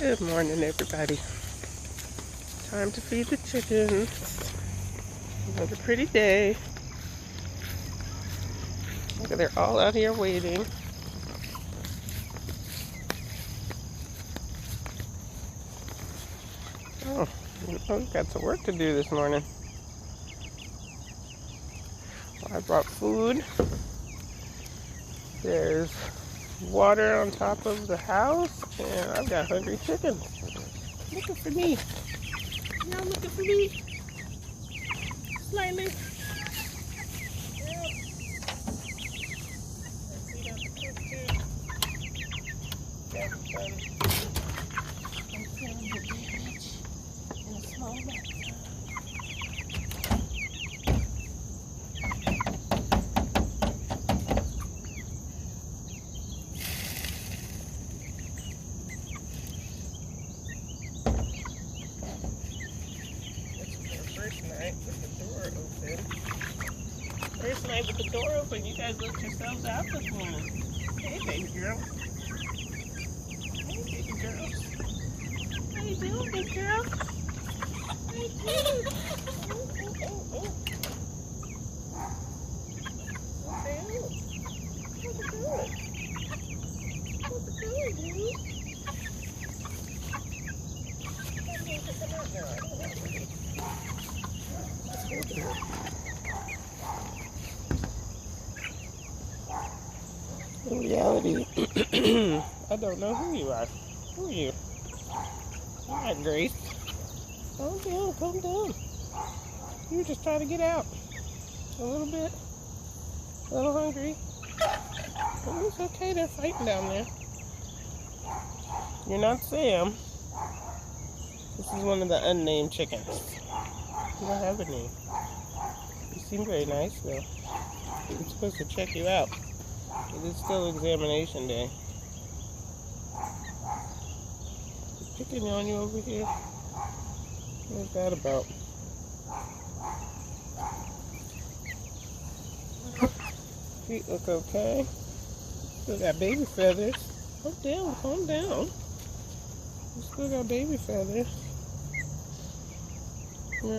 Good morning, everybody. Time to feed the chickens. Another pretty day. Look, they're all out here waiting. Oh, we've got some work to do this morning. I brought food. There's water on top of the house, and I've got hungry chickens looking for me. Y'all looking for me? Slightly. First night with the door open. First night with the door open, you guys let yourselves out this morning. Hey, baby girl. Hey, baby girls. How you doing, big girl? How you doing? Oh. Okay. What's it doing? What's it doing, dude? Come out now. I don't want to. In reality, I don't know who you are. Who are you? All right, Grace. Calm down. You were just trying to get out. A little bit. A little hungry. But it's okay, they're fighting down there. You're not Sam. This is one of the unnamed chickens. You don't have a name. You seem very nice, though. I'm supposed to check you out. It is still examination day. Picking on you over here. What's that about? Feet look okay. Still got baby feathers. Calm down. You still got baby feathers. Yeah.